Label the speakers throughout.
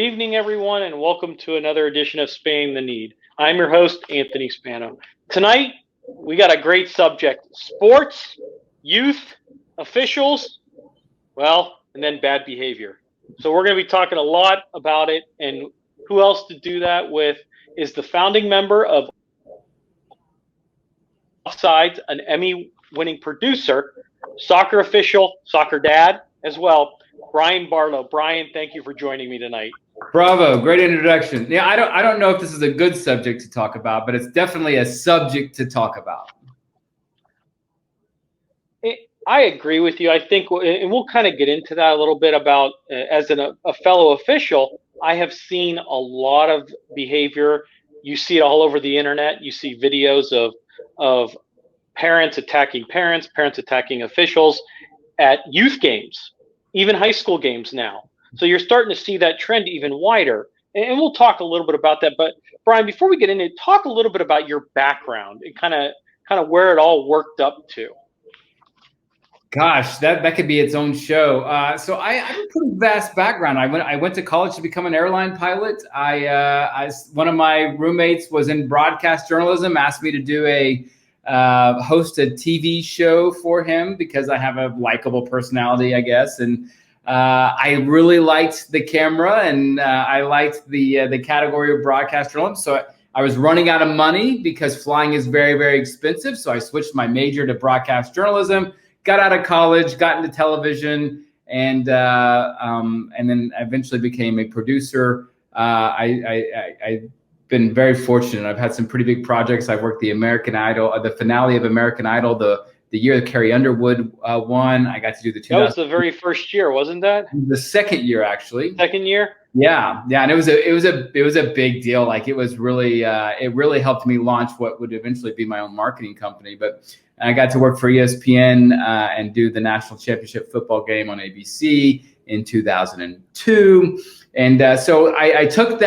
Speaker 1: evening, everyone, and welcome to another edition of Spanning the Need. I'm your host, Anthony Spano. Tonight, we got a great subject: sports, youth, officials, and then bad behavior. So we're going to be talking a lot about it, and who else to do that with is the founding member of Offside, an Emmy-winning producer, soccer official, soccer dad as well, Brian Barlow. Brian, thank you for joining me tonight.
Speaker 2: Bravo, great introduction. Yeah, I don't know if this is a good subject to talk about, but it's definitely a subject to talk about.
Speaker 1: I agree with you. I think, and we'll kind of get into that a little bit about, as a fellow official, I have seen a lot of behavior. You see it all over the internet. You see videos of parents attacking parents, parents attacking officials at youth games, even high school games now. So you're starting to see that trend even wider. And we'll talk a little bit about that. But Brian, before we get into it, talk a little bit about your background and kind of where it all worked up to.
Speaker 2: Gosh, that could be its own show. So I have a pretty vast background. I went to college to become an airline pilot. One of my roommates was in broadcast journalism, asked me to do host a TV show for him because I have a likable personality, I guess. And I really liked the camera, and I liked the category of broadcast journalism. So I was running out of money because flying is very, very expensive. So I switched my major to broadcast journalism. Got out of college, got into television, and then eventually became a producer. I've been very fortunate. I've had some pretty big projects. I've worked the American Idol, the finale of American Idol, the year that Carrie Underwood won. I got to do the 2000.
Speaker 1: That was the very first year, wasn't that?
Speaker 2: The second year, actually.
Speaker 1: Second year.
Speaker 2: Yeah, and it was a big deal. Like it was really it really helped me launch what would eventually be my own marketing company. But I got to work for ESPN and do the national championship football game on ABC in 2002. And so I took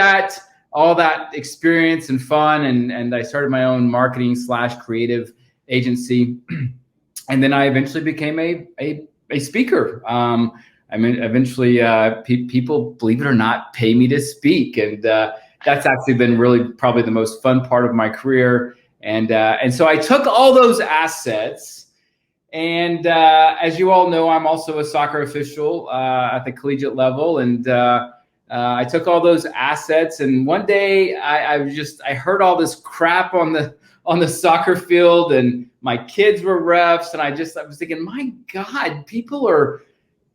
Speaker 2: all that experience and fun, and I started my own marketing / creative agency. And then I eventually became a speaker. Eventually people, believe it or not, pay me to speak. And that's actually been really probably the most fun part of my career. And so I took all those assets, and as you all know, I'm also a soccer official at the collegiate level, and I took all those assets, and one day I heard all this crap on the soccer field, and my kids were refs, and I was thinking, my God, people are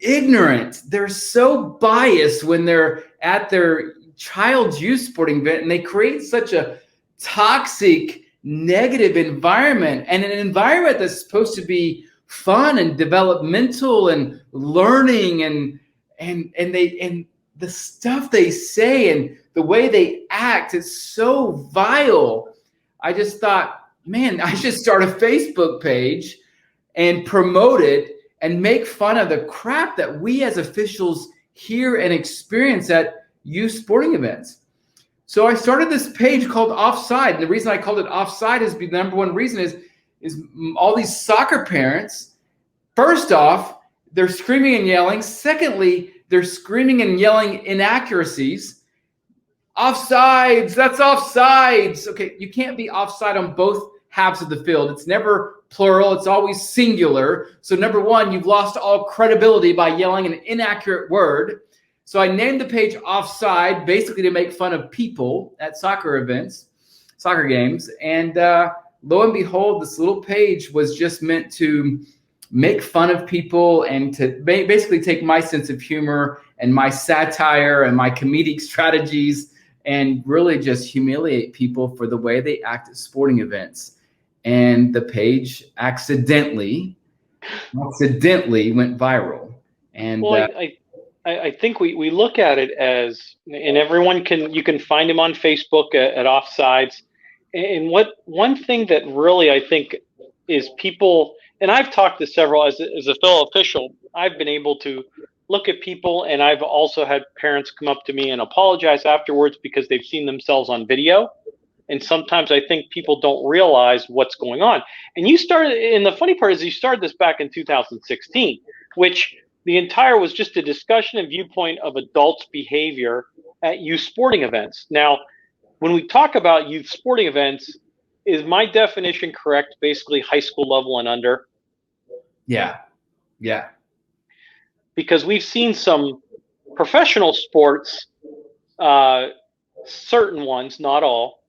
Speaker 2: ignorant. They're so biased when they're at their child's youth sporting event, and they create such a toxic, negative environment, and an environment that's supposed to be fun and developmental and learning, and the stuff they say and the way they act is so vile. I just thought, man, I should start a Facebook page and promote it and make fun of the crap that we as officials hear and experience at youth sporting events. So I started this page called Offside. And the reason I called it Offside is the number one reason is all these soccer parents, first off, they're screaming and yelling. Secondly, they're screaming and yelling inaccuracies. Offsides, that's offsides. Okay, you can't be offside on both halves of the field. It's never plural, it's always singular. So number one, you've lost all credibility by yelling an inaccurate word. So I named the page Offside, basically to make fun of people at soccer events, soccer games. And lo and behold, this little page was just meant to make fun of people and to basically take my sense of humor and my satire and my comedic strategies and really just humiliate people for the way they act at sporting events. And the page accidentally went viral. And
Speaker 1: I think we look at it as, and you can find him on Facebook at Offsides. And one thing that really I think is people, and I've talked to several as a fellow official, I've been able to look at people, and I've also had parents come up to me and apologize afterwards because they've seen themselves on video. And sometimes I think people don't realize what's going on. And the funny part is you started this back in 2016, which the entire was just a discussion and viewpoint of adults' behavior at youth sporting events. Now, when we talk about youth sporting events, is my definition correct? Basically, high school level and under.
Speaker 2: Yeah. Yeah.
Speaker 1: Because we've seen some professional sports, certain ones, not all,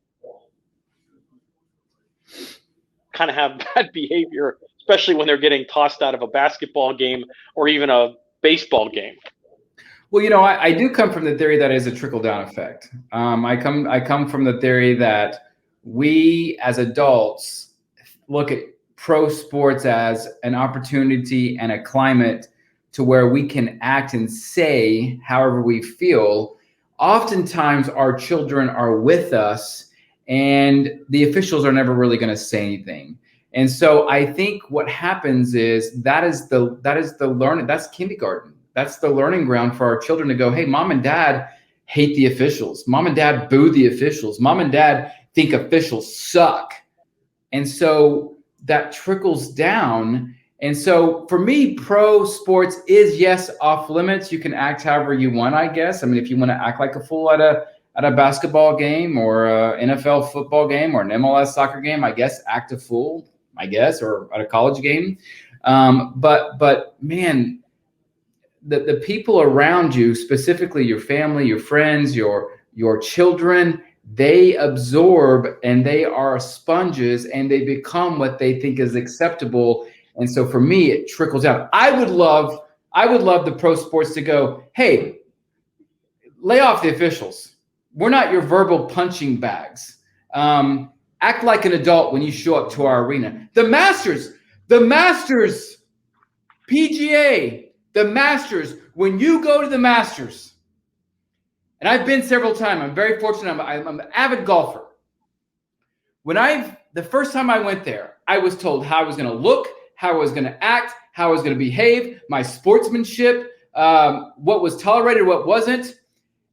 Speaker 1: kind of have bad behavior, especially when they're getting tossed out of a basketball game or even a baseball game.
Speaker 2: Well, I do come from the theory that is a trickle down effect. I come from the theory that we as adults look at pro sports as an opportunity and a climate to where we can act and say however we feel. Oftentimes our children are with us and the officials are never really going to say anything. And so I think what happens is that is the learning. That's kindergarten. That's the learning ground for our children to go, hey, mom and dad hate the officials. Mom and dad boo the officials. Mom and dad think officials suck. And so that trickles down. And so for me, pro sports is, yes, off limits. You can act however you want, I guess. I mean, if you want to act like a fool at a basketball game or an NFL football game or an MLS soccer game, I guess, act a fool, I guess, or at a college game. But man, the people around you, specifically your family, your friends, your children, they absorb and they are sponges and they become what they think is acceptable. And so for me, it trickles out. I would love the pro sports to go, hey, lay off the officials. We're not your verbal punching bags. Act like an adult when you show up to our arena. The Masters, PGA, the Masters, when you go to the Masters, and I've been several times, I'm very fortunate, I'm an avid golfer. The first time I went there, I was told how I was going to look, how I was going to act, how I was going to behave, my sportsmanship, what was tolerated, what wasn't.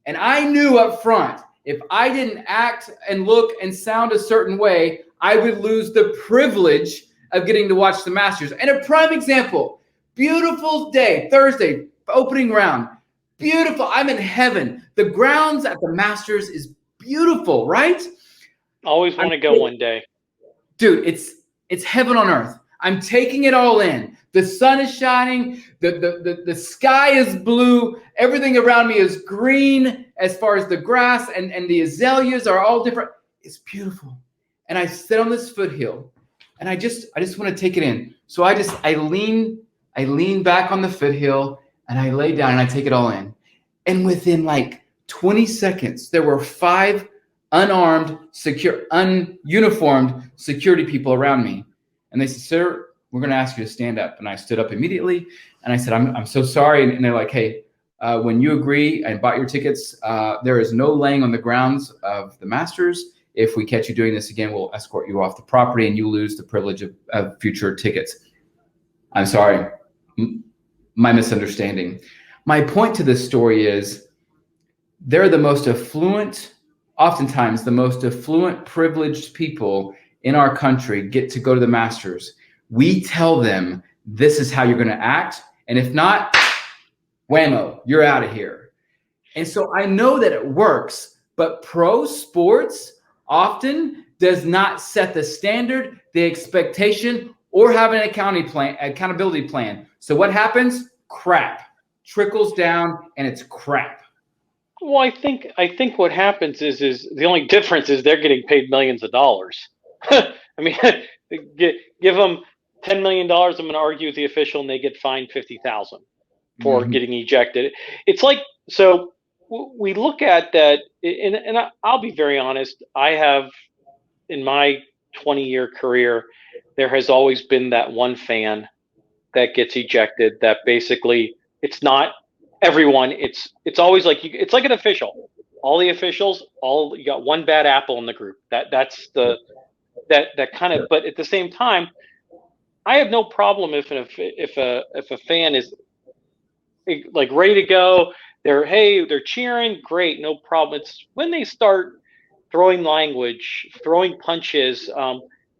Speaker 2: And I knew up front, if I didn't act and look and sound a certain way, I would lose the privilege of getting to watch the Masters. And a prime example, beautiful day, Thursday, opening round. Beautiful. I'm in heaven. The grounds at the Masters is beautiful, right?
Speaker 1: Always want to go one day.
Speaker 2: Dude, it's heaven on earth. I'm taking it all in. The sun is shining. The sky is blue. Everything around me is green as far as the grass and the azaleas are all different. It's beautiful. And I sit on this foothill and I just want to take it in. So I lean back on the foothill and I lay down and I take it all in. And within like 20 seconds, there were 5 unarmed, ununiformed security people around me. And they said, sir, we're going to ask you to stand up. And I stood up immediately. And I said, I'm so sorry. And they're like, hey, when you agree and bought your tickets, there is no laying on the grounds of the Masters. If we catch you doing this again, we'll escort you off the property and you lose the privilege of future tickets. I'm sorry. My misunderstanding. My point to this story is they're the most affluent, oftentimes the most affluent, privileged people in our country get to go to the Masters. We tell them this is how you're going to act. And if not, whammo, you're out of here. And so I know that it works, but pro sports often does not set the standard, the expectation, or have an accountability plan. So what happens? Crap. Trickles down and it's crap.
Speaker 1: Well, I think what happens is the only difference is they're getting paid millions of dollars. I mean, give them $10 million. I'm going to argue with the official, and they get fined $50,000 for getting ejected. It's like, so we look at that, and I'll be very honest. I have, in my 20-year career, there has always been that one fan that gets ejected. That basically, it's not everyone. It's always like it's like an official. All the officials, you got one bad apple in the group. That's the that kind of. But at the same time, I have no problem if a fan is like ready to go. They're cheering, great, no problem. It's when they start throwing language, throwing punches,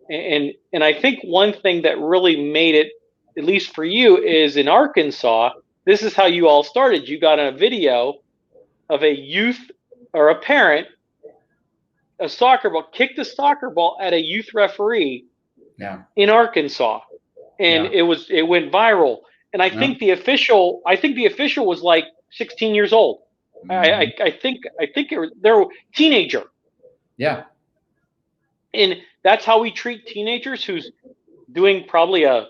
Speaker 1: and I think one thing that really made it, at least for you, is in Arkansas. This is how you all started. You got a video of a youth or a parent a soccer ball, kicked a soccer ball at a youth referee
Speaker 2: Yeah.
Speaker 1: in Arkansas, and
Speaker 2: Yeah.
Speaker 1: it went viral. And
Speaker 2: Yeah.
Speaker 1: I think the official was like 16 years old.
Speaker 2: Mhm.
Speaker 1: I think they're a teenager,
Speaker 2: Yeah.
Speaker 1: and that's how we treat teenagers who's doing probably a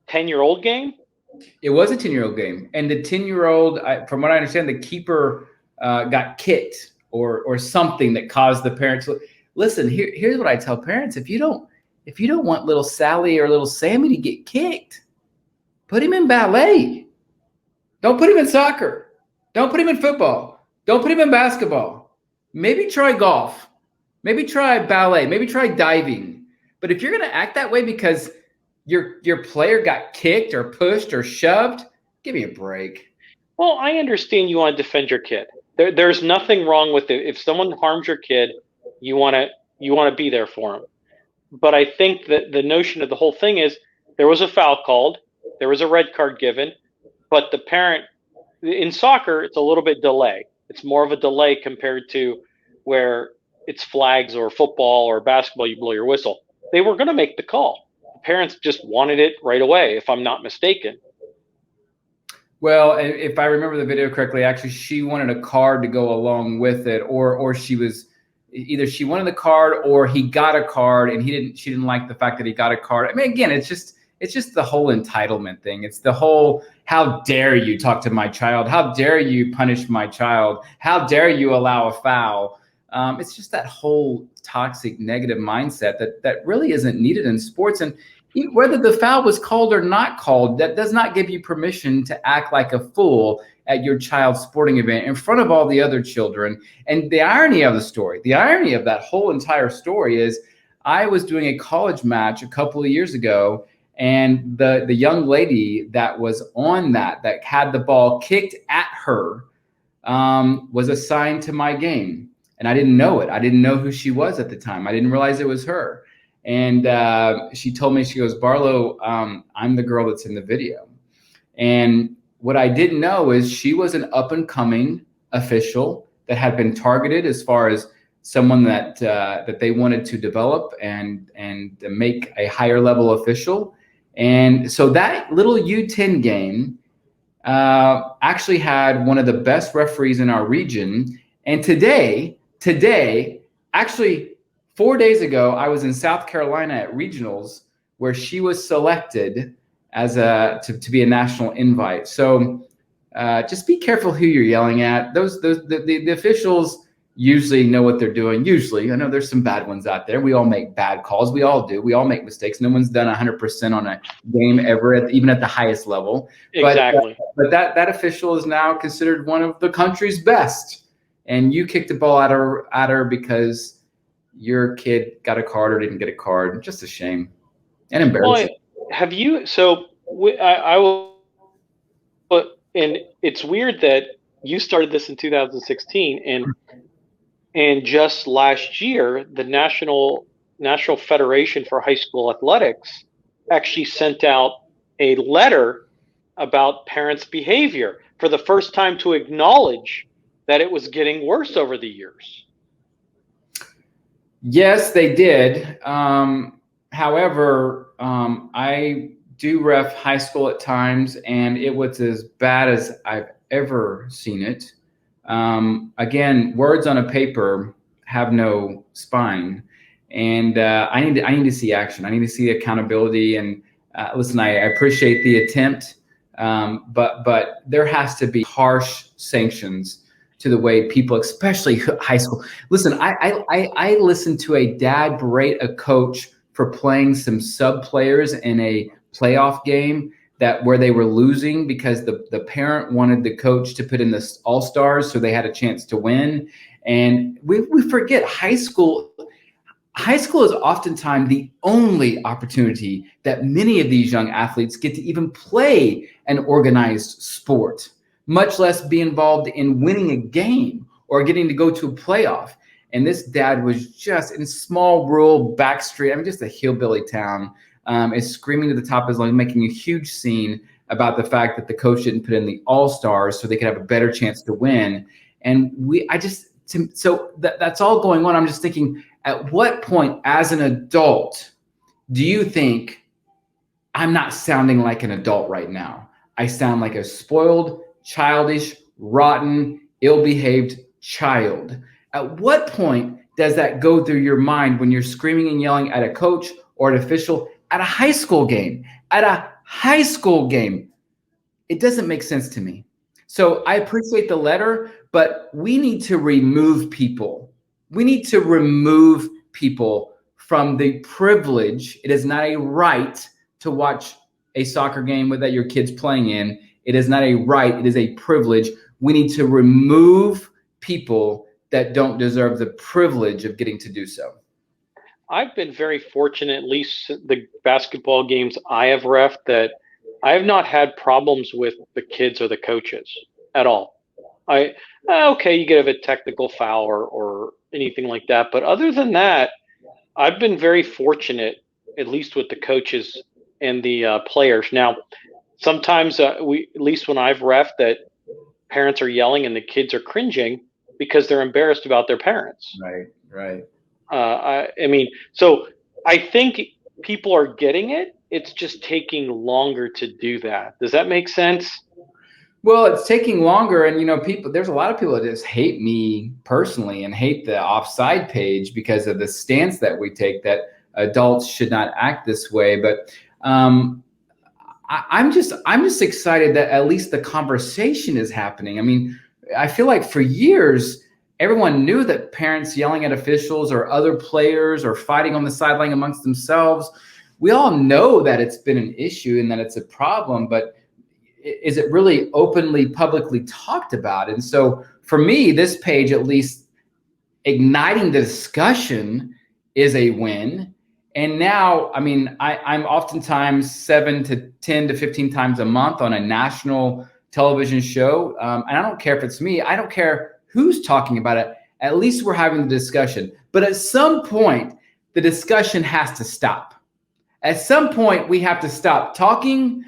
Speaker 1: 10-year-old game.
Speaker 2: It was a 10-year-old game. And the 10-year-old, from what I understand, the keeper got kicked or something that caused the parents to listen. Here's what I tell parents: if you don't want little Sally or little Sammy to get kicked, put him in ballet. Don't put him in soccer. Don't put him in football. Don't put him in basketball. Maybe try golf. Maybe try ballet. Maybe try diving. But if you're going to act that way because your player got kicked or pushed or shoved, give me a break.
Speaker 1: Well, I understand you want to defend your kid. There's nothing wrong with it. If someone harms your kid, you want to be there for him. But I think that the notion of the whole thing is there was a foul called, there was a red card given, but the parent in soccer it's a little bit delay. It's more of a delay compared to where it's flags or football or basketball. You blow your whistle. They were going to make the call. The parents just wanted it right away, if I'm not mistaken.
Speaker 2: Well, if I remember the video correctly, actually, she wanted a card to go along with it, or she was either she wanted the card or he got a card and she didn't like the fact that he got a card. I mean, again, it's just the whole entitlement thing. It's the whole, how dare you talk to my child? How dare you punish my child? How dare you allow a foul? It's just that whole toxic negative mindset that really isn't needed in sports. And whether the foul was called or not called, that does not give you permission to act like a fool at your child's sporting event in front of all the other children. And the irony of the story, the irony of that whole entire story is I was doing a college match a couple of years ago, and the young lady that was on that had the ball kicked at her was assigned to my game. And I didn't know it. I didn't know who she was at the time. I didn't realize it was her. And she told me, she goes, Barlow, I'm the girl that's in the video. And what I didn't know is she was an up and coming official that had been targeted as far as someone that they wanted to develop and make a higher level official. And so that little U10 game actually had one of the best referees in our region. And today, actually 4 days ago, I was in South Carolina at regionals where she was selected as to be a national invite. So just be careful who you're yelling at. The officials usually know what they're doing. Usually, I know there's some bad ones out there. We all make bad calls. We all do. We all make mistakes. No one's done 100% on a game ever, even at the highest level.
Speaker 1: Exactly.
Speaker 2: But that official is now considered one of the country's best. And you kicked the ball at her because your kid got a card or didn't get a card. Just a shame and embarrassing.
Speaker 1: Well, have you? So I will. But and it's weird that you started this in 2016, and just last year, the National Federation for High School Athletics actually sent out a letter about parents' behavior for the first time to acknowledge that it was getting worse over the years.
Speaker 2: Yes, they did. However, I do ref high school at times, and it was as bad as I've ever seen it. Again, words on a paper have no spine, and I need to see action. I need to see accountability. And listen, I appreciate the attempt, but there has to be harsh sanctions to the way people, especially high school. Listen, I listened to a dad berate a coach for playing some sub players in a playoff game where they were losing because the parent wanted the coach to put in the all-stars so they had a chance to win. And we forget high school is oftentimes the only opportunity that many of these young athletes get to even play an organized sport, much less be involved in winning a game or getting to go to a playoff. And this dad was just in small rural backstreet, just a hillbilly town, is screaming to the top of his lungs, making a huge scene about the fact that the coach didn't put in the all-stars so they could have a better chance to win. And that's all going on. I'm just thinking, at what point as an adult do you think I'm not sounding like an adult right now? I sound like a spoiled, childish, rotten, ill-behaved child. At what point does that go through your mind when you're screaming and yelling at a coach or an official at a high school game? At a high school game, it doesn't make sense to me. So I appreciate the letter, but we need to remove people. We need to remove people from the privilege. It is not a right to watch a soccer game that your kid's playing in. It is not a right. It is a privilege. We need to remove people that don't deserve the privilege of getting to do so.
Speaker 1: I've been very fortunate, at least the basketball games I have ref, that I have not had problems with the kids or the coaches at all. Okay, you get a technical foul or anything like that, but other than that, I've been very fortunate, at least with the coaches and the players. Now, sometimes at least when I've ref, that parents are yelling and the kids are cringing because they're embarrassed about their parents.
Speaker 2: Right.
Speaker 1: I mean, so I think people are getting it. It's just taking longer to do that. Does that make sense?
Speaker 2: Well, it's taking longer, and there's a lot of people that just hate me personally and hate the offside page because of the stance that we take that adults should not act this way. But I'm just excited that at least the conversation is happening. I mean, I feel like for years everyone knew that parents yelling at officials or other players or fighting on the sideline amongst themselves, we all know that it's been an issue and that it's a problem, but is it really openly, publicly talked about? And so for me, this page, at least igniting the discussion, is a win. And now, I mean, I'm oftentimes 7 to 10 to 15 times a month on a national television show. And I don't care if it's me. I don't care who's talking about it. At least we're having the discussion. But at some point, the discussion has to stop. At some point, we have to stop talking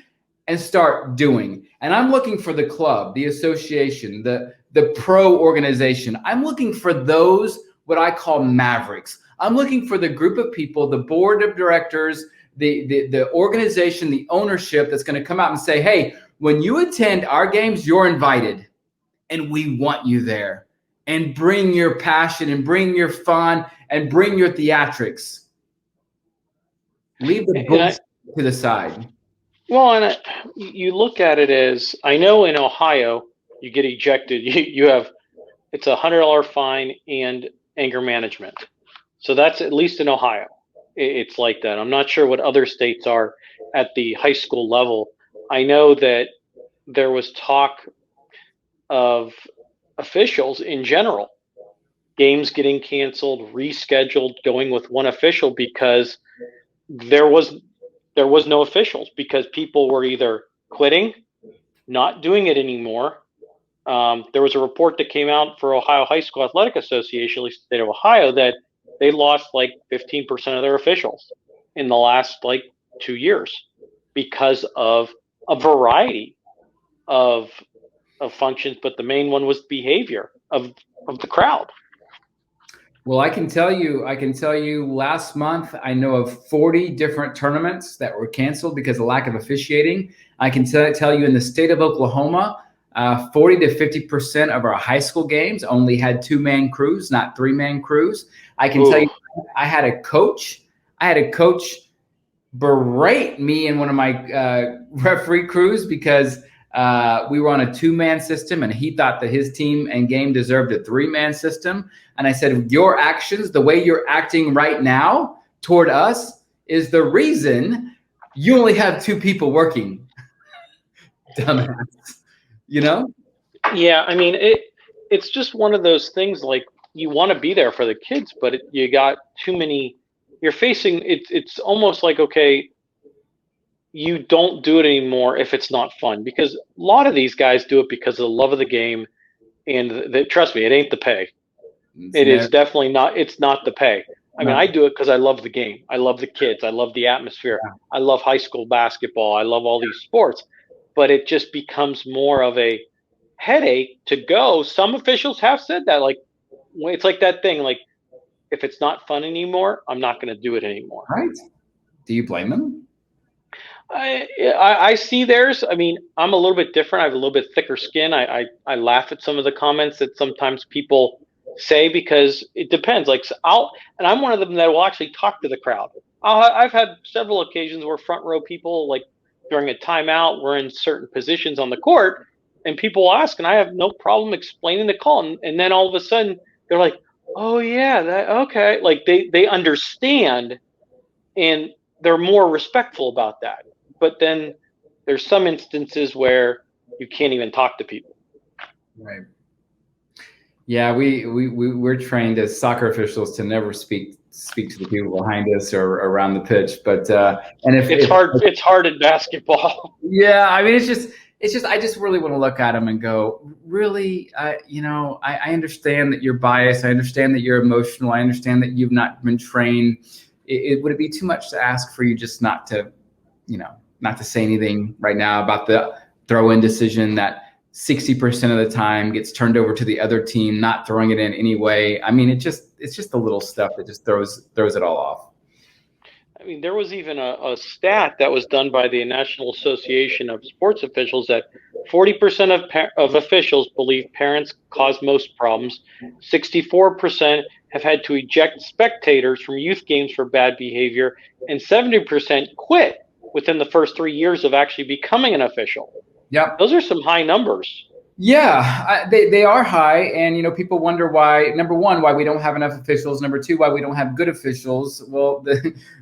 Speaker 2: and start doing. And I'm looking for the club, the association, the pro organization. I'm looking for those, what I call mavericks. I'm looking for the group of people, the board of directors, the organization, the ownership that's going to come out and say, hey, when you attend our games, you're invited and we want you there. And bring your passion and bring your fun and bring your theatrics. Leave the bullshit to the side.
Speaker 1: Well, and you look at it as, I know in Ohio, you get ejected. It's $100 fine and anger management. So that's at least in Ohio. It's like that. I'm not sure what other states are at the high school level. I know that there was talk of officials in general, games getting canceled, rescheduled, going with one official because there was no officials, because people were either quitting, not doing it anymore. There was a report that came out for Ohio High School Athletic Association, at least the state of Ohio, that they lost like 15% of their officials in the last like 2 years because of a variety of functions, but the main one was behavior of the crowd.
Speaker 2: Well, I can tell you last month, I know of 40 different tournaments that were canceled because of lack of officiating. I can tell you in the state of Oklahoma, 40 to 50% of our high school games only had 2-man crews, not 3-man crews. I can tell you, I had a coach berate me in one of my referee crews because we were on a 2-man system and he thought that his team and game deserved a 3-man system. And I said, your actions, the way you're acting right now toward us is the reason you only have 2 people working. Dumbass, you know?
Speaker 1: Yeah, I mean, it's just one of those things, like, you want to be there for the kids, but you got too many, you're facing, it's almost like, okay, you don't do it anymore if it's not fun, because a lot of these guys do it because of the love of the game, and trust me, it ain't the pay. It's definitely not. It's not the pay. I mean, I do it because I love the game. I love the kids. I love the atmosphere. Yeah. I love high school basketball. I love all these sports, but it just becomes more of a headache to go. Some officials have said that, like, it's like that thing, like if it's not fun anymore, I'm not going to do it anymore.
Speaker 2: Right. Do you blame them?
Speaker 1: I see theirs. I mean, I'm a little bit different. I have a little bit thicker skin. I laugh at some of the comments that sometimes people say because it depends. Like and I'm one of them that will actually talk to the crowd. I've had several occasions where front row people, like during a timeout, we're in certain positions on the court, and people will ask, and I have no problem explaining the call, and then all of a sudden they're like, "Oh yeah, that okay," like they understand, and they're more respectful about that. But then there's some instances where you can't even talk to people.
Speaker 2: Right. Yeah, we're trained as soccer officials to never speak to the people behind us or around the pitch. But and if
Speaker 1: it's hard in basketball.
Speaker 2: Yeah, I mean, it's just I just really want to look at them and go, really, you know, I understand that you're biased. I understand that you're emotional. I understand that you've not been trained. Would it be too much to ask for you just not to, you know, not to say anything right now about the throw-in decision that 60% of the time gets turned over to the other team, not throwing it in anyway? I mean, it's just the little stuff that just throws it all off.
Speaker 1: I mean, there was even a stat that was done by the National Association of Sports Officials that 40% of officials believe parents cause most problems. 64% have had to eject spectators from youth games for bad behavior, and 70% quit within the first 3 years of actually becoming an official.
Speaker 2: Yep.
Speaker 1: Those are some high numbers.
Speaker 2: Yeah, they are high, and you know, people wonder why. Number one, why we don't have enough officials. Number two, why we don't have good officials. Well,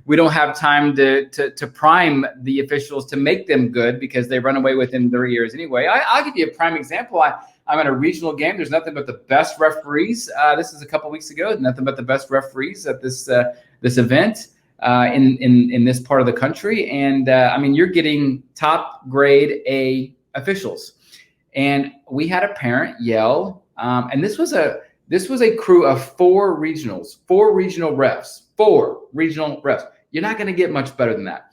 Speaker 2: we don't have time to prime the officials to make them good because they run away within 3 years anyway. I'll give you a prime example. I'm at a regional game. There's nothing but the best referees. This is a couple weeks ago. Nothing but the best referees at this event in this part of the country, and I mean, you're getting top grade A officials. And we had a parent yell, and this was a crew of four regional refs. You're not going to get much better than that.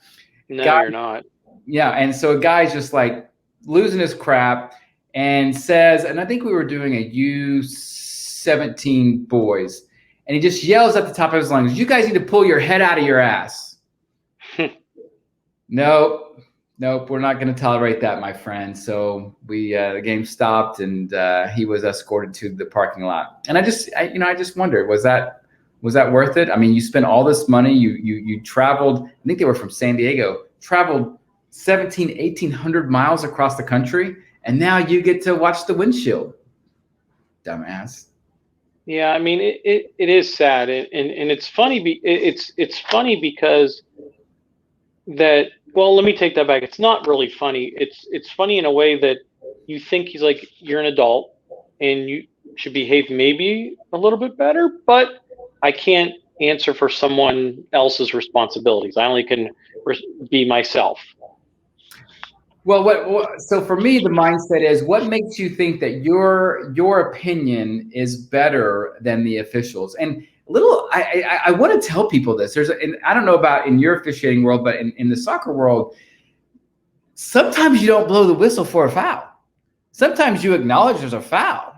Speaker 1: No, you're not.
Speaker 2: Yeah, and so a guy's just like losing his crap and says, and I think we were doing a U17 boys, and he just yells at the top of his lungs, "You guys need to pull your head out of your ass." Nope, we're not going to tolerate that, my friend. So the game stopped, and he was escorted to the parking lot. And I just wondered, was that worth it? I mean, you spent all this money, you traveled, I think they were from San Diego, traveled 1,800 miles across the country, and now you get to watch the windshield. Dumbass.
Speaker 1: Yeah, I mean, it is sad, and it's funny. It's funny because that. Well, let me take that back. It's not really funny. It's funny in a way that you think he's like, you're an adult and you should behave maybe a little bit better, but I can't answer for someone else's responsibilities. I only can be myself.
Speaker 2: Well, so for me, the mindset is, what makes you think that your opinion is better than the officials? And I want to tell people this. And I don't know about in your officiating world, but in the soccer world, sometimes you don't blow the whistle for a foul. Sometimes you acknowledge there's a foul.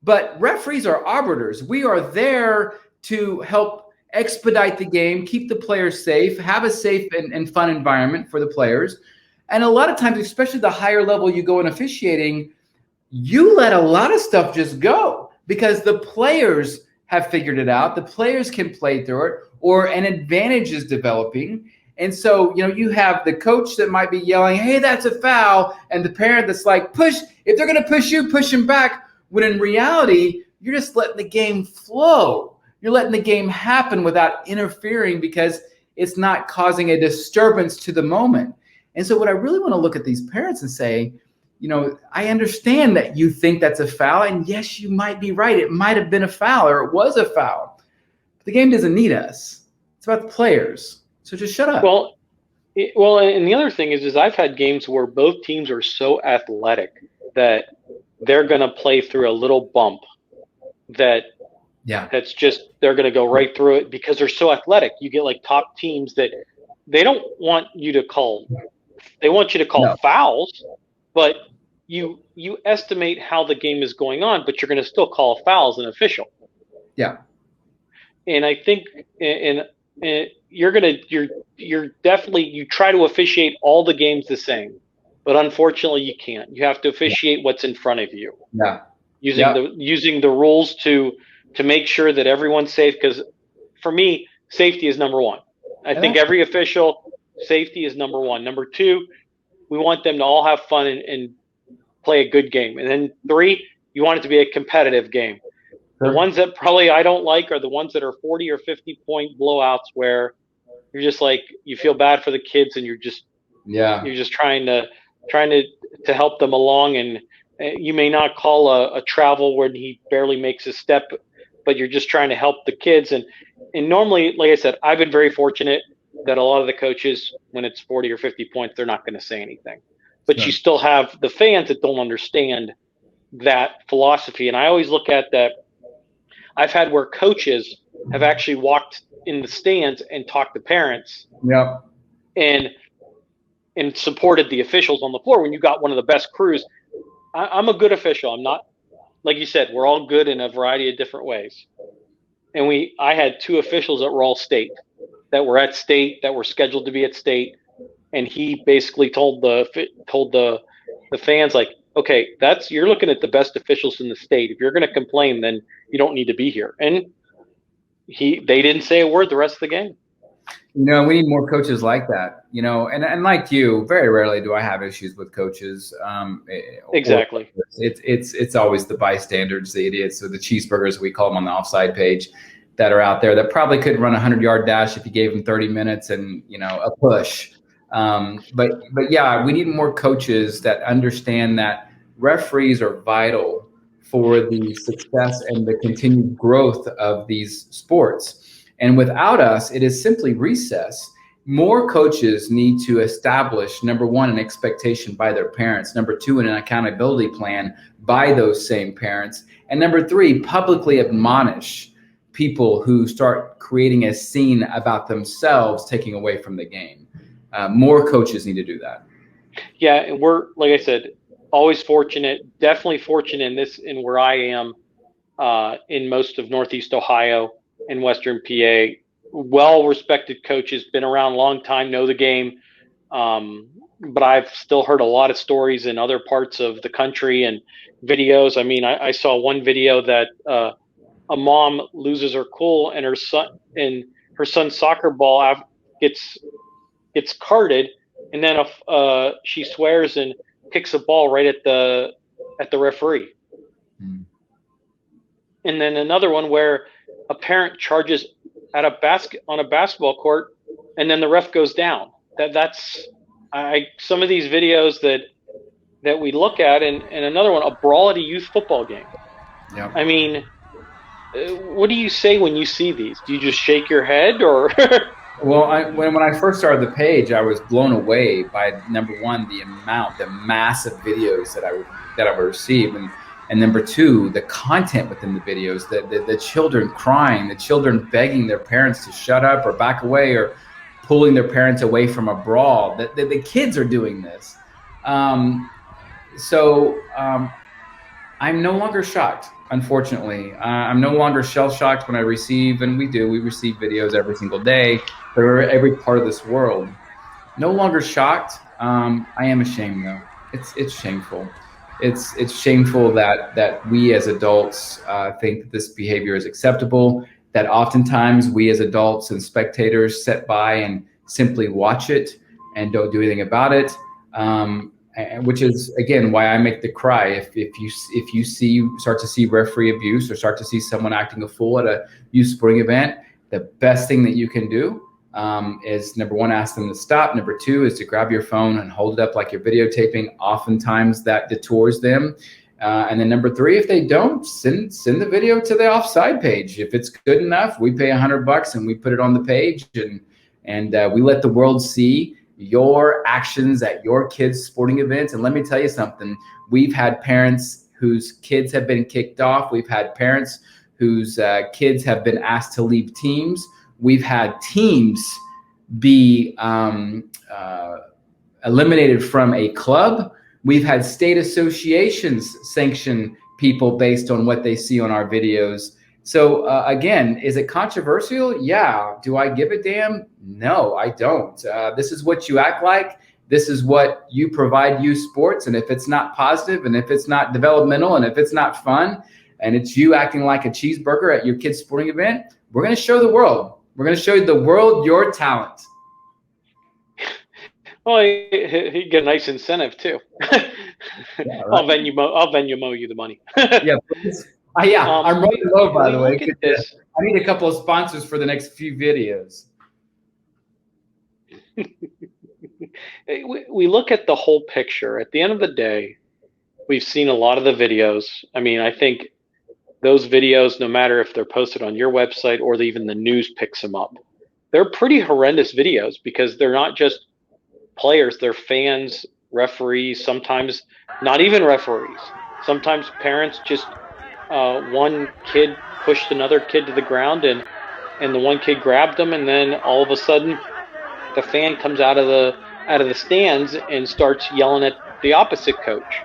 Speaker 2: But referees are arbiters. We are there to help expedite the game, keep the players safe, have a safe and fun environment for the players. And a lot of times, especially the higher level you go in officiating, you let a lot of stuff just go because the players have figured it out. The players can play through it, or an advantage is developing. And so, you know, you have the coach that might be yelling, "Hey, that's a foul," and the parent that's like, "Push, if they're going to push you, push them back." When in reality, you're just letting the game flow. You're letting the game happen without interfering because it's not causing a disturbance to the moment. And so what I really want to look at these parents and say, you know, I understand that you think that's a foul, and yes, you might be right. It might have been a foul, or it was a foul. But the game doesn't need us. It's about the players. So just shut up.
Speaker 1: Well, and the other thing is I've had games where both teams are so athletic that they're going to play through a little bump that's just, they're going to go right through it because they're so athletic. You get like top teams that they don't want you to call. They want you to call fouls, but you estimate how the game is going on, but you're going to still call a foul as an official.
Speaker 2: Yeah.
Speaker 1: And I think, and you're definitely, you try to officiate all the games the same, but unfortunately you can't. You have to officiate what's in front of you,
Speaker 2: Yeah.
Speaker 1: using
Speaker 2: Yeah.
Speaker 1: the rules to make sure that everyone's safe. Because for me, safety is number one. I think every official, safety is number one. Number two, we want them to all have fun and play a good game. And then three, you want it to be a competitive game. The
Speaker 2: Sure.
Speaker 1: ones that probably I don't like are the ones that are 40 or 50 point blowouts where you're just like, you feel bad for the kids and
Speaker 2: Yeah.
Speaker 1: you're just trying to help them along, and you may not call a travel when he barely makes a step, but you're just trying to help the kids. And normally, like I said, I've been very fortunate that a lot of the coaches, when it's 40 or 50 points, they're not going to say anything. But
Speaker 2: Sure.
Speaker 1: you still have the fans that don't understand that philosophy. And I always look at that. I've had where coaches have actually walked in the stands and talked to parents
Speaker 2: Yep.
Speaker 1: and supported the officials on the floor when you got one of the best crews. I'm a good official. I'm not, like you said, we're all good in a variety of different ways. And I had two officials that were all state, that were at state, that were scheduled to be at state. And he basically told the fans, like, okay, you're looking at the best officials in the state. If you're going to complain, then you don't need to be here. And they didn't say a word the rest of the game.
Speaker 2: We need more coaches like that, and like you, very rarely do I have issues with coaches.
Speaker 1: Exactly.
Speaker 2: It's always the bystanders, the idiots, or the cheeseburgers, we call them on the offside page, that are out there that probably could run a 100-yard dash if you gave them 30 minutes and, a push. But yeah, we need more coaches that understand that referees are vital for the success and the continued growth of these sports. And without us, it is simply recess. More coaches need to establish, number one, an expectation by their parents. Number two, an accountability plan by those same parents. And number three, publicly admonish people who start creating a scene about themselves taking away from the game. More coaches need to do that.
Speaker 1: Yeah, and we're, like I said, always fortunate, definitely fortunate in where I am, in most of Northeast Ohio and Western PA. Well-respected coaches, been around a long time, know the game. But I've still heard a lot of stories in other parts of the country and videos. I mean, I saw one video that a mom loses her cool and her son's soccer ball gets carded, and then she swears and kicks a ball right at the referee. And then another one where a parent charges at on a basketball court, and then the ref goes down. Some of these videos that we look at, and another one, a brawl at a youth football game.
Speaker 2: Yeah.
Speaker 1: I mean, what do you say when you see these? Do you just shake your head, or?
Speaker 2: Well, when I first started the page, I was blown away by, number one, the massive videos that I would receive, and number two, the content within the videos, the children crying, the children begging their parents to shut up or back away, or pulling their parents away from a brawl. The kids are doing this. So I'm no longer shocked, unfortunately. I'm no longer shell-shocked when I receive, and we receive videos every single day for every part of this world. No longer shocked. I am ashamed, though. It's shameful. It's shameful that we as adults think that this behavior is acceptable, that oftentimes we as adults and spectators sit by and simply watch it and don't do anything about it, which is, again, why I make the cry. If you start to see referee abuse or start to see someone acting a fool at a youth sporting event, the best thing that you can do is, number one, ask them to stop. Number two is to grab your phone and hold it up like you're videotaping. Oftentimes that detours them. And then number three, if they don't, send the video to the offside page. If it's good enough, we pay $100 and we put it on the page, and we let the world see your actions at your kids' sporting events. And let me tell you something, we've had parents whose kids have been kicked off. We've had parents whose kids have been asked to leave teams. We've had teams be eliminated from a club. We've had state associations sanction people based on what they see on our videos. So again, is it controversial? Yeah. Do I give a damn? No, I don't. This is what you act like. This is what you provide youth sports. And if it's not positive, and if it's not developmental, and if it's not fun, and it's you acting like a cheeseburger at your kid's sporting event, we're going to show the world. We're going to show the world your talent.
Speaker 1: Well, he get a nice incentive too. Yeah, right. I'll Venmo you the money.
Speaker 2: Yeah, I'm running low, by the way. I need a couple of sponsors for the next few videos.
Speaker 1: We look at the whole picture. At the end of the day, we've seen a lot of the videos. I mean, I think those videos, no matter if they're posted on your website or even the news picks them up, they're pretty horrendous videos because they're not just players, they're fans, referees, sometimes not even referees. Sometimes parents just one kid pushed another kid to the ground and the one kid grabbed them, and then all of a sudden the fan comes out of the stands and starts yelling at the opposite coach.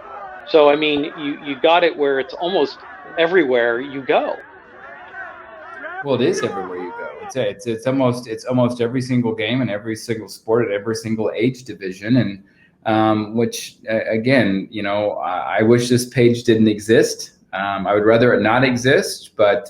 Speaker 1: So I mean, you got it where it's almost everywhere you go.
Speaker 2: Well, it is everywhere you go. It's almost every single game and every single sport at every single age division, and which again, I wish this page didn't exist. I would rather it not exist, but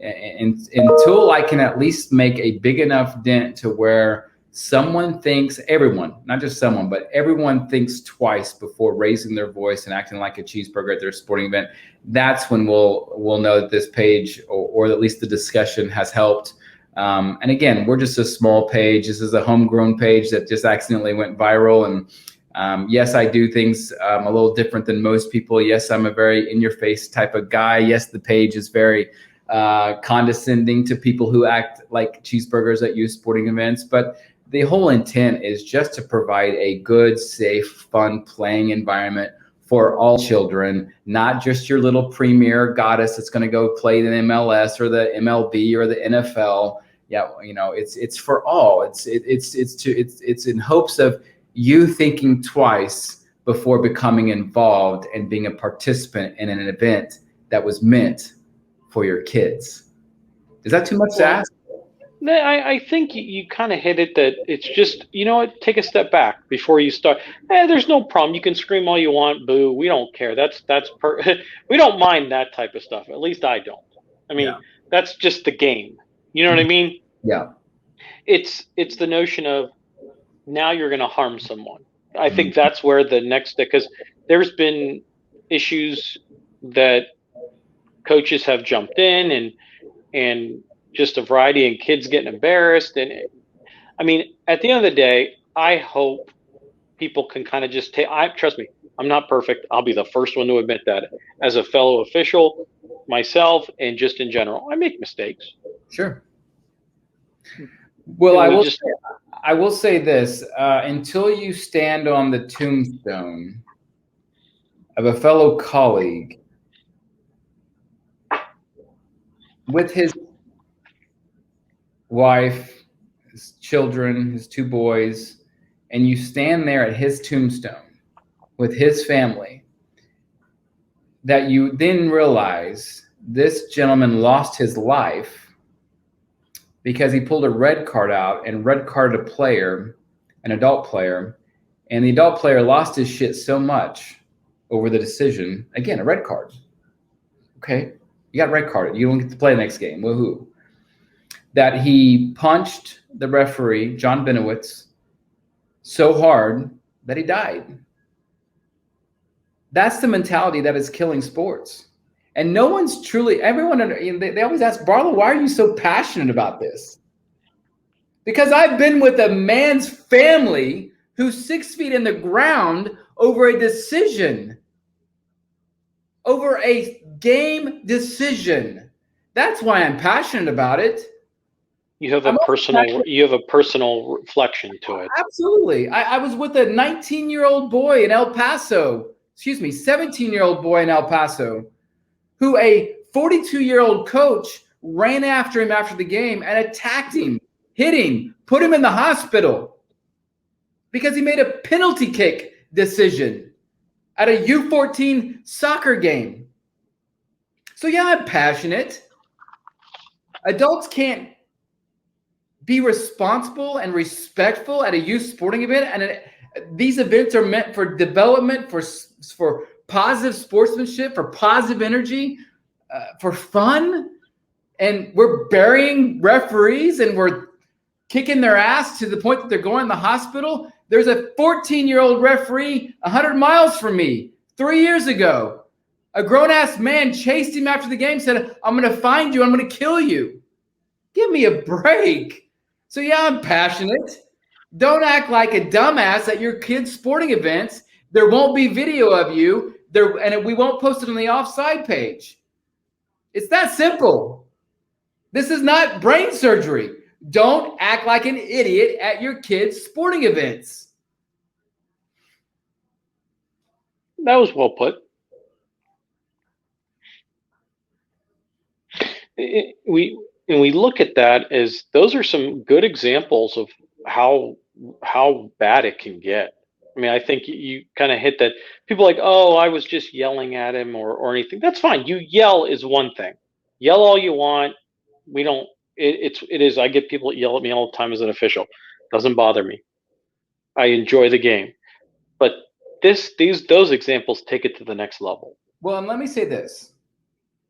Speaker 2: until I can at least make a big enough dent to where someone thinks, everyone, not just someone, but everyone thinks twice before raising their voice and acting like a cheeseburger at their sporting event, that's when we'll know that this page or at least the discussion has helped. And again, we're just a small page. This is a homegrown page that just accidentally went viral. And yes, I do things a little different than most people. Yes, I'm a very in-your-face type of guy. Yes, the page is very condescending to people who act like cheeseburgers at youth sporting events. But the whole intent is just to provide a good, safe, fun playing environment for all children, not just your little premier goddess that's going to go play the MLS or the MLB or the NFL. Yeah, it's for all. It's in hopes of you thinking twice before becoming involved and being a participant in an event that was meant for your kids. Is that too much to ask?
Speaker 1: I think you kind of hit it, that it's just, take a step back before you start. There's no problem. You can scream all you want, boo. We don't care. We don't mind that type of stuff. At least I don't. I mean, That's just the game. You know what I mean?
Speaker 2: Yeah.
Speaker 1: It's the notion of now you're going to harm someone. I think that's where the next step, because there's been issues that coaches have jumped in and just a variety, and kids getting embarrassed. And I mean, at the end of the day, I hope people can kind of just trust me, I'm not perfect. I'll be the first one to admit that as a fellow official myself, and just in general, I make mistakes.
Speaker 2: Sure. Well, I will say this, until you stand on the tombstone of a fellow colleague with his wife, his children, his 2 boys, and you stand there at his tombstone with his family, that you then realize this gentleman lost his life because he pulled a red card out and red carded a player, an adult player, and the adult player lost his shit so much over the decision. Again, a red card. Okay, you got red carded. You don't get to play the next game. Woohoo. That he punched the referee, John Benowitz, so hard that he died. That's the mentality that is killing sports. And no one's truly, everyone, they always ask, Barlow, why are you so passionate about this? Because I've been with a man's family who's 6 feet in the ground over a decision, over a game decision. That's why I'm passionate about it.
Speaker 1: You have a personal reflection to it.
Speaker 2: Absolutely. I was with a 19-year-old boy in El Paso, 17-year-old boy in El Paso, who a 42-year-old coach ran after him after the game and attacked him, hit him, put him in the hospital because he made a penalty kick decision at a U14 soccer game. So yeah, I'm passionate. Adults can't be responsible and respectful at a youth sporting event, and these events are meant for development, for positive sportsmanship, for positive energy, for fun, and we're burying referees and we're kicking their ass to the point that they're going to the hospital. There's a 14-year-old referee 100 miles from me 3 years ago. A grown-ass man chased him after the game, said, "I'm going to find you. I'm going to kill you." Give me a break. So yeah, I'm passionate. Don't act like a dumbass at your kids' sporting events. There won't be video of you there, and we won't post it on the offside page. It's that simple. This is not brain surgery. Don't act like an idiot at your kids' sporting events.
Speaker 1: That was well put. We look at that as those are some good examples of how bad it can get. I mean, I think you kind of hit that. People are like, oh, I was just yelling at him or anything. That's fine. You yell is one thing. Yell all you want. We don't. It is. I get people that yell at me all the time as an official. Doesn't bother me. I enjoy the game. But those examples take it to the next level.
Speaker 2: Well, and let me say this.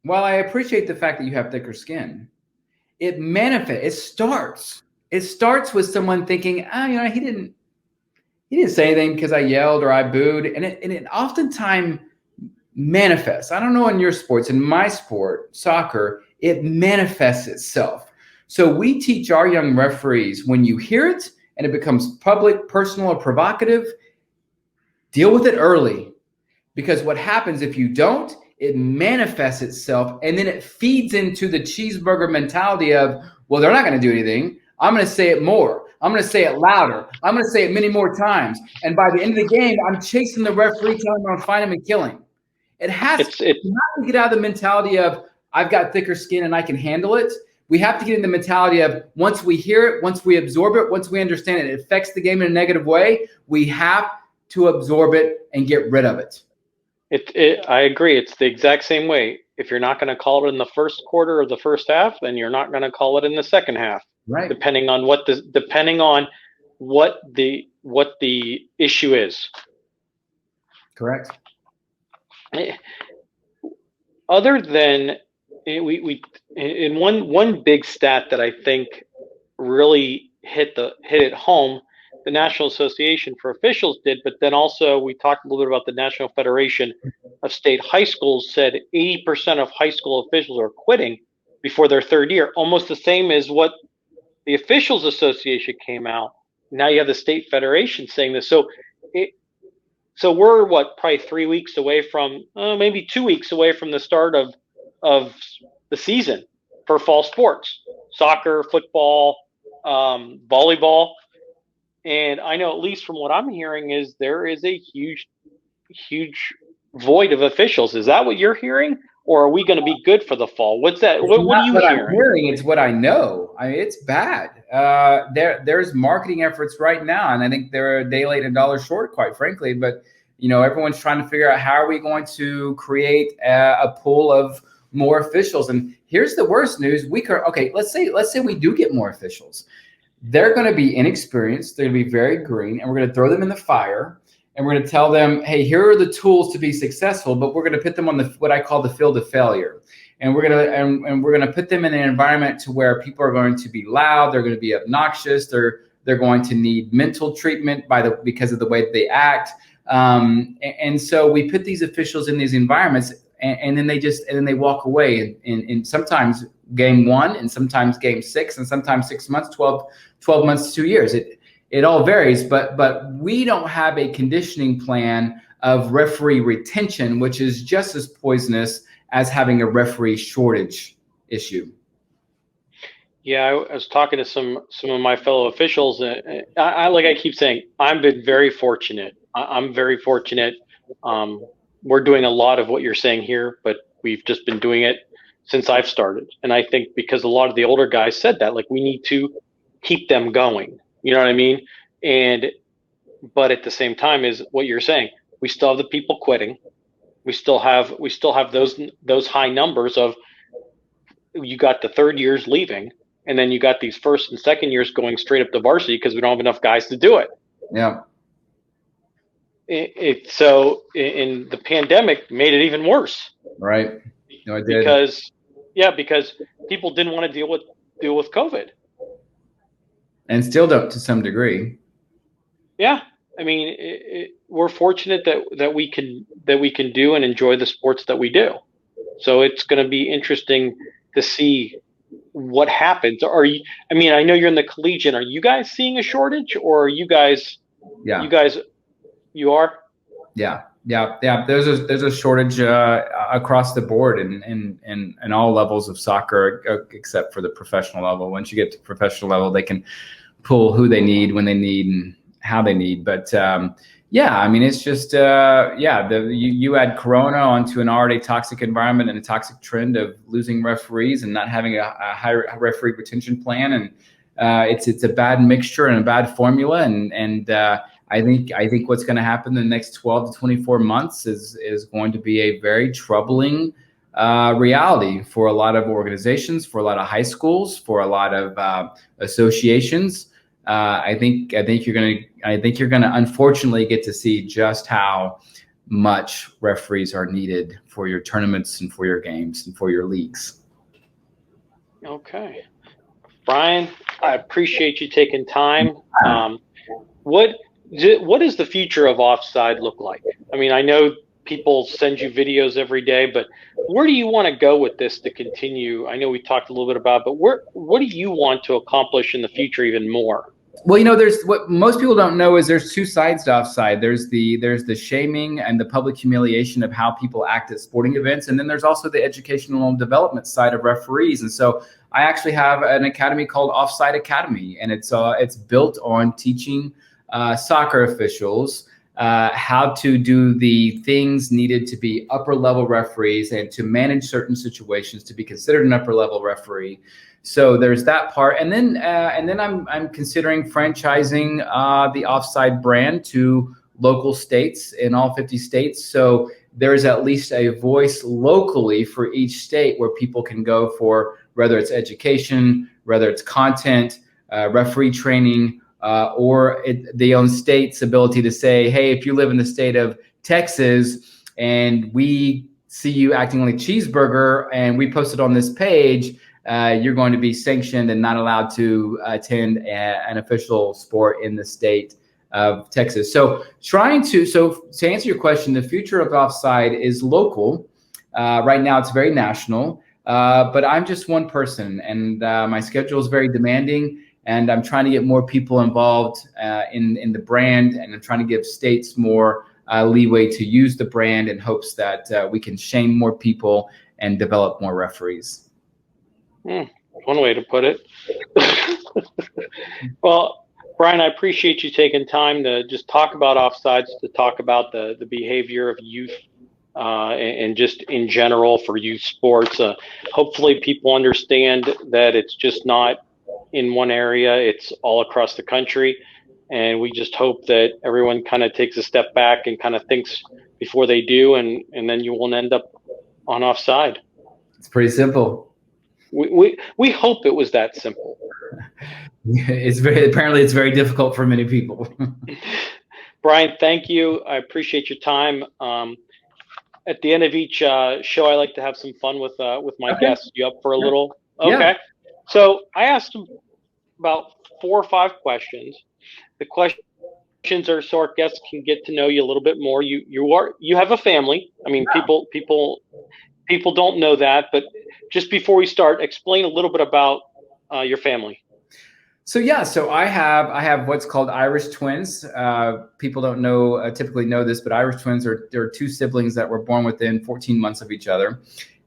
Speaker 2: While I appreciate the fact that you have thicker skin, it manifests. It starts with someone thinking, he didn't say anything because I yelled or I booed, and it oftentimes manifests. I don't know in your sports. In my sport, soccer, it manifests itself. So we teach our young referees, when you hear it and it becomes public, personal, or provocative, deal with it early, because what happens if you don't? It manifests itself, and then it feeds into the cheeseburger mentality of, well, they're not going to do anything. I'm going to say it more. I'm going to say it louder. I'm going to say it many more times. And by the end of the game, I'm chasing the referee, telling him I'm going to find him and kill him. It has to get out of the mentality of, I've got thicker skin and I can handle it. We have to get in the mentality of, once we hear it, once we absorb it, once we understand it affects the game in a negative way, we have to absorb it and get rid of it.
Speaker 1: I agree. It's the exact same way. If you're not going to call it in the first quarter or the first half, then you're not going to call it in the second half.
Speaker 2: Right.
Speaker 1: Depending on what the issue is.
Speaker 2: Correct.
Speaker 1: Other than we in one big stat that I think really hit it home, the National Association for Officials did, but then also we talked a little bit about the National Federation of State High Schools said 80% of high school officials are quitting before their third year, almost the same as what the Officials Association came out. Now you have the State Federation saying this. So we're probably 3 weeks away from, maybe 2 weeks away from the start of the season for fall sports, soccer, football, volleyball. And I know, at least from what I'm hearing, is there is a huge void of officials. Is that what you're hearing? Or are we going to be good for the fall? What's that? What are you hearing?
Speaker 2: I'm hearing? It's what I know. I mean, it's bad. There's marketing efforts right now, and I think they're a day late and a dollar short, quite frankly. But everyone's trying to figure out, how are we going to create a pool of more officials? And here's the worst news: let's say we do get more officials. They're going to be inexperienced. They're going to be very green, and we're going to throw them in the fire. And we're going to tell them, hey, here are the tools to be successful, but we're going to put them on what I call the field of failure. And we're going to put them in an environment to where people are going to be loud, they're going to be obnoxious, they're going to need mental treatment because of the way that they act. And so we put these officials in these environments, and then they walk away. And sometimes game 1, and sometimes game 6, and sometimes 6 months, 12 months, 2 years. It all varies, but we don't have a conditioning plan of referee retention, which is just as poisonous as having a referee shortage issue.
Speaker 1: Yeah, I was talking to some of my fellow officials. I keep saying, I've been very fortunate. I'm very fortunate. We're doing a lot of what you're saying here, but we've just been doing it since I've started. And I think because a lot of the older guys said that, we need to keep them going. You know what I mean? But at the same time, is what you're saying, we still have the people quitting. We still have those high numbers of you got the third years leaving, and then you got these first and second years going straight up to varsity because we don't have enough guys to do it.
Speaker 2: Yeah.
Speaker 1: So in the pandemic made it even worse.
Speaker 2: Right. No, I did.
Speaker 1: Because people didn't want to deal with COVID.
Speaker 2: And still don't, to some degree.
Speaker 1: Yeah. I mean, we're fortunate that we can do and enjoy the sports that we do. So it's going to be interesting to see what happens. I know you're in the collegiate. Are you guys seeing a shortage, or are you guys?
Speaker 2: Yeah.
Speaker 1: You are.
Speaker 2: Yeah. There's a shortage across the board in all levels of soccer, except for the professional level. Once you get to professional level, they can pull who they need, when they need, and how they need. But it's just you add Corona onto an already toxic environment and a toxic trend of losing referees and not having a high referee retention plan, and it's a bad mixture and a bad formula, and I think what's going to happen in the next 12 to 24 months is going to be a very troubling reality for a lot of organizations, for a lot of high schools, for a lot of associations. I think you're going to unfortunately get to see just how much referees are needed for your tournaments and for your games and for your leagues.
Speaker 1: Okay, Brian, I appreciate you taking time. What does the future of Offside look like? I mean, I know people send you videos every day, but where do you want to go with this to continue? I know we talked a little bit about, but what do you want to accomplish in the future even more?
Speaker 2: Well, there's what most people don't know is there's two sides to Offside. There's the shaming and the public humiliation of how people act at sporting events, and then there's also the educational and development side of referees. And so I actually have an academy called Offside Academy, and it's built on teaching soccer officials how to do the things needed to be upper level referees and to manage certain situations to be considered an upper level referee. So there's that part, and then I'm considering franchising the Offside brand to local states in all 50 states. So there's at least a voice locally for each state where people can go for whether it's education, whether it's content, referee training, or the own state's ability to say, hey, if you live in the state of Texas and we see you acting like Cheeseburger and we post it on this page, you're going to be sanctioned and not allowed to attend an official sport in the state of Texas. So to answer your question, the future of Offside is local. Right now it's very national, but I'm just one person, and my schedule is very demanding. And I'm trying to get more people involved in the brand, and I'm trying to give states more leeway to use the brand in hopes that we can shame more people and develop more referees.
Speaker 1: One way to put it. Well, Brian, I appreciate you taking time to just talk about offsides, to talk about the behavior of youth and just in general for youth sports. Hopefully people understand that it's just not in one area, it's all across the country. And we just hope that everyone kind of takes a step back and kind of thinks before they do, and then you won't end up on offside.
Speaker 2: It's pretty simple.
Speaker 1: We hope it was that simple.
Speaker 2: It's very difficult for many people.
Speaker 1: Brian, thank you. I appreciate your time. At the end of each show, I like to have some fun with my guests. You up for a little? Okay.
Speaker 2: Yeah.
Speaker 1: So I asked them about 4 or 5 questions. The questions are so our guests can get to know you a little bit more. You have a family. I mean, people don't know that, but just before we start, explain a little bit about your family.
Speaker 2: So I have what's called Irish twins. People don't typically know this, but Irish twins are 2 siblings that were born within 14 months of each other.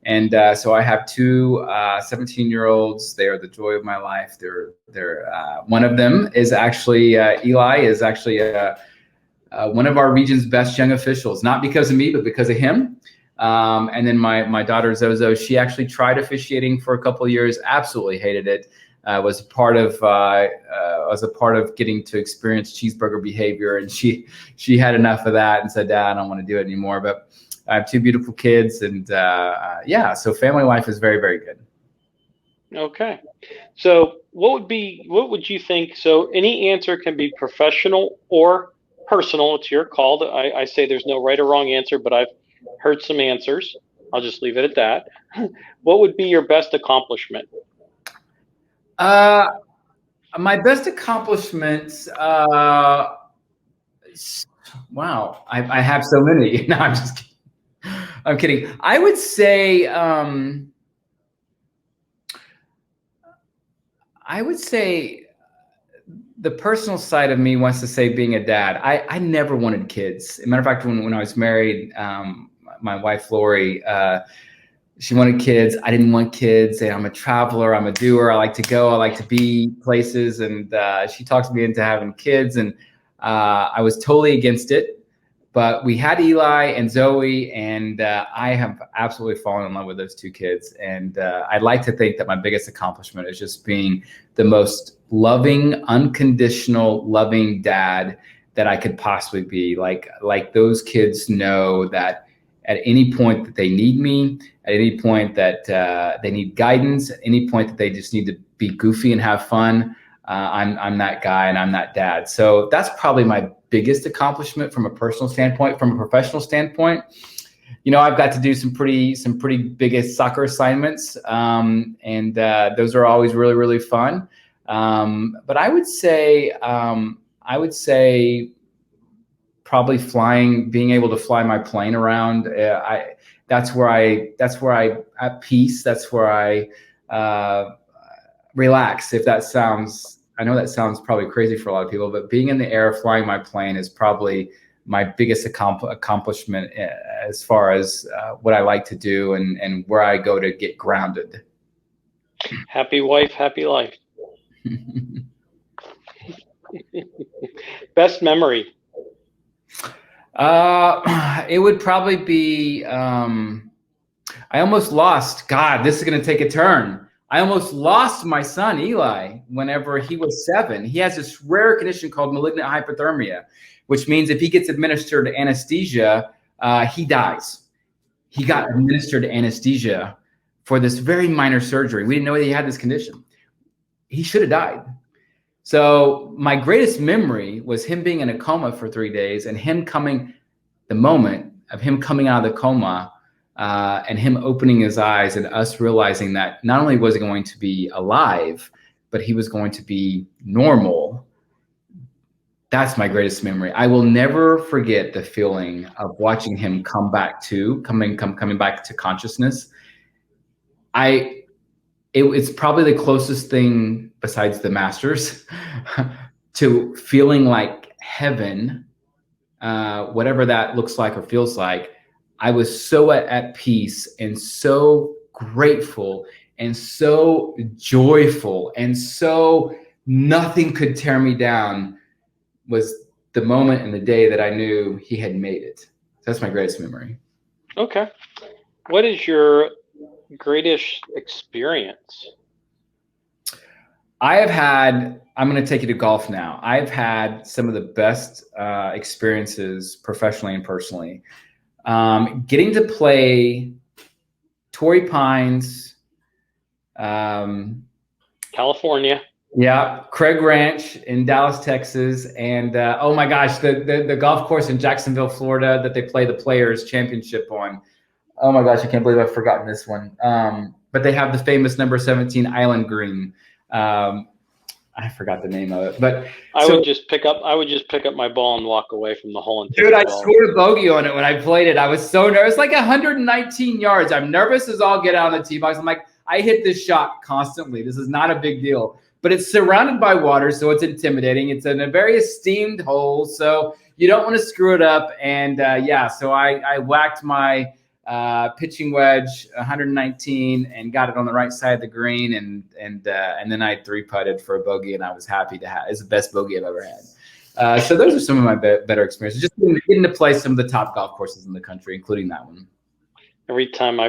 Speaker 2: And so I have 2 17-year-olds. They are the joy of my life. They're one of them is actually Eli is actually one of our region's best young officials, not because of me, but because of him. And then my daughter Zozo, she actually tried officiating for a couple of years, absolutely hated it. Was a part of getting to experience cheeseburger behavior, and she had enough of that and said, Dad, I don't want to do it anymore. But I have 2 beautiful kids, and so family life is very, very good.
Speaker 1: Okay. So what would you think? So any answer can be professional or personal. It's your call. I say there's no right or wrong answer, but I've heard some answers. I'll just leave it at that. What would be your best accomplishment?
Speaker 2: Uh, my best accomplishments. Wow, I have so many. No, I'm just kidding. I'm kidding. I would say. I would say the personal side of me wants to say being a dad. I never wanted kids. As a matter of fact, when I was married, my wife Lori, she wanted kids. I didn't want kids. And I'm a traveler. I'm a doer. I like to go. I like to be places. And she talked me into having kids, and I was totally against it. But we had Eli and Zoe, and I have absolutely fallen in love with those two kids. And I'd like to think that my biggest accomplishment is just being the most loving, unconditional, loving dad that I could possibly be. Like those kids know that at any point that they need me, at any point that they need guidance, at any point that they just need to be goofy and have fun, I'm that guy and I'm that dad. So that's probably my biggest accomplishment from a personal standpoint. From a professional standpoint, I've got to do some pretty big soccer assignments, and those are always really, really fun. But I would say probably being able to fly my plane around. That's where I at peace. That's where I relax. I know that sounds probably crazy for a lot of people, but being in the air, flying my plane is probably my biggest accomplishment as far as what I like to do and where I go to get grounded.
Speaker 1: Happy wife, happy life. Best memory.
Speaker 2: It would probably be, I almost lost, God, this is going to take a turn. I almost lost my son, Eli, whenever he was 7. He has this rare condition called malignant hypothermia, which means if he gets administered anesthesia, he dies. He got administered anesthesia for this very minor surgery. We didn't know he had this condition. He should have died. So my greatest memory was him being in a coma for 3 days and the moment of him coming out of the coma, and him opening his eyes and us realizing that not only was he going to be alive, but he was going to be normal. That's my greatest memory. I will never forget the feeling of watching him coming back to consciousness. It's probably the closest thing besides the Masters to feeling like heaven, whatever that looks like or feels like. I was so at peace and so grateful and so joyful and so nothing could tear me down was the moment and the day that I knew he had made it. That's my greatest memory.
Speaker 1: Okay. What is your greatest experience?
Speaker 2: I'm going to take you to golf now. I've had some of the best experiences professionally and personally. Getting to play Torrey Pines,
Speaker 1: California.
Speaker 2: Yeah, Craig Ranch in Dallas, Texas, and oh my gosh, the golf course in Jacksonville, Florida that they play the Players Championship on. Oh my gosh, I can't believe I've forgotten this one. But they have the famous number 17 Island Green. I forgot the name of it, but
Speaker 1: I would just pick up my ball and walk away from the hole. And
Speaker 2: dude, I scored a bogey on it when I played it. I was so nervous, like 119 yards. I'm nervous as all get out on the tee box. I'm like, I hit this shot constantly. This is not a big deal, but it's surrounded by water, so it's intimidating. It's in a very esteemed hole, so you don't want to screw it up. And so I whacked my pitching wedge 119 and got it on the right side of the green, and then I 3-putted for a bogey, and I was happy to have. It's the best bogey I've ever had. So those are some of my better experiences. Just getting to play some of the top golf courses in the country, including that one.
Speaker 1: Every time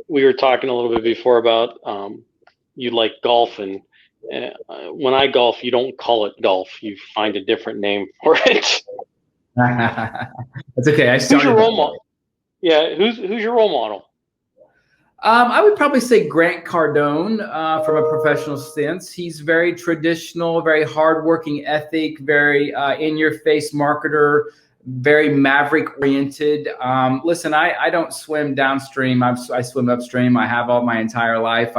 Speaker 1: we were talking a little bit before about you like golf, and when I golf, you don't call it golf. You find a different name for it.
Speaker 2: That's okay.
Speaker 1: Who's your role model? Yeah, who's your role model?
Speaker 2: I would probably say Grant Cardone from a professional sense. He's very traditional, very hardworking ethic, very in-your-face marketer, very maverick-oriented. Listen, I don't swim downstream. I swim upstream. I have all my entire life.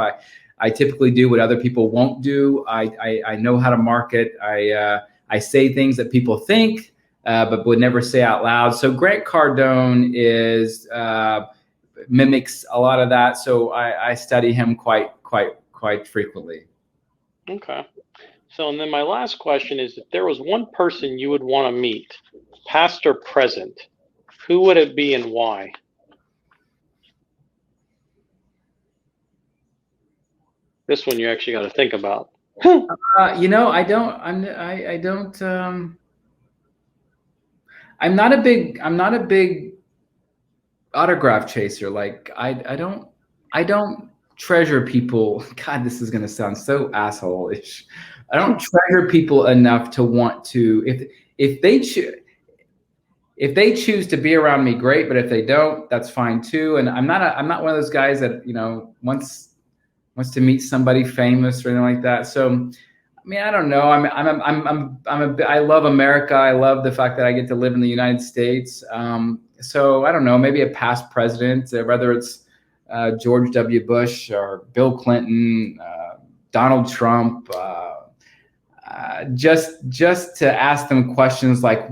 Speaker 2: I typically do what other people won't do. I know how to market. I say things that people think, but would never say out loud. So Grant Cardone is mimics a lot of that. So I study him quite frequently.
Speaker 1: Okay. So, and then my last question is, if there was one person you would want to meet, past or present, who would it be and why? This one you actually got to think about.
Speaker 2: You know, I'm not a big autograph chaser. Like I don't treasure people. God, this is gonna sound so asshole-ish. I don't treasure people enough to want to, if they choose to be around me, great. But if they don't, that's fine too. And I'm not one of those guys that, you know, wants to meet somebody famous or anything like that. So, I mean, I don't know. I love America. I love the fact that I get to live in the United States. So I don't know, maybe a past president, whether it's George W. Bush or Bill Clinton, Donald Trump, just to ask them questions like,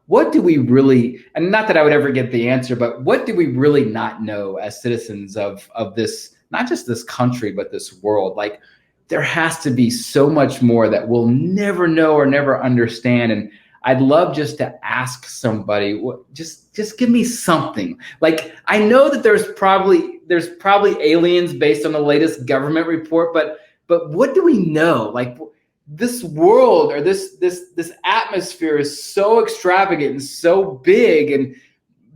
Speaker 2: what do we really, and not that I would ever get the answer, but what do we really not know as citizens of this, not just this country, but this world? Like, there has to be so much more that we'll never know or never understand. And I'd love just to ask somebody, just give me something. Like, I know that there's probably aliens based on the latest government report, but what do we know? Like, this world or this atmosphere is so extravagant and so big and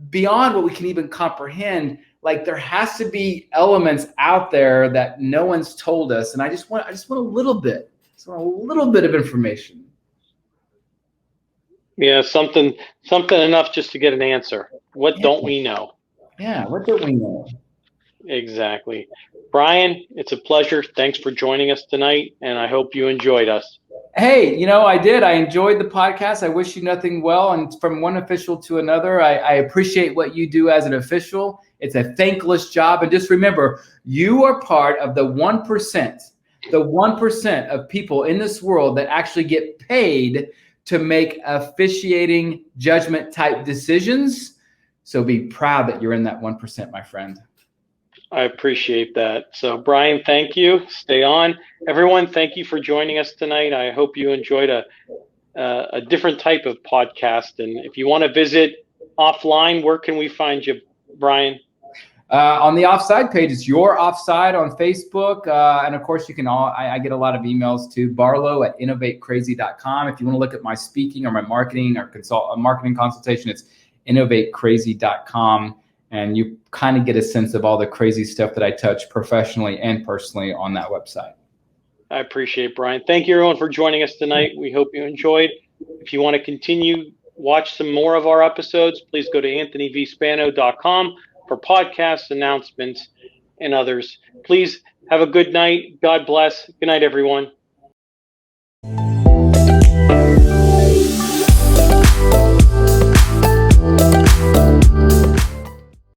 Speaker 2: beyond what we can even comprehend. Like, there has to be elements out there that no one's told us, and I just want a little bit, of information.
Speaker 1: Yeah, something enough just to get an answer. What don't we know?
Speaker 2: Yeah, what don't we know?
Speaker 1: Exactly. Brian, it's a pleasure. Thanks for joining us tonight, and I hope you enjoyed us.
Speaker 2: Hey, you know, I did. I enjoyed the podcast. I wish you nothing well. And from one official to another, I appreciate what you do as an official. It's a thankless job. And just remember, you are part of the 1%, the 1% of people in this world that actually get paid to make officiating judgment type decisions. So be proud that you're in that 1%, my friend.
Speaker 1: I appreciate that. So, Brian, thank you. Stay on. Everyone, thank you for joining us tonight. I hope you enjoyed a different type of podcast. And if you want to visit offline, where can we find you, Brian?
Speaker 2: On the Offside page, it's Your Offside on Facebook. And of course, you can I get a lot of emails to barlow@innovatecrazy.com. If you want to look at my speaking or my marketing or marketing consultation, it's innovatecrazy.com. And you kind of get a sense of all the crazy stuff that I touch professionally and personally on that website.
Speaker 1: I appreciate Brian. Thank you, everyone, for joining us tonight. We hope you enjoyed. If you want to continue, watch some more of our episode's, please go to anthonyvspano.com for podcasts, announcements, and others. Please have a good night. God bless. Good night, everyone.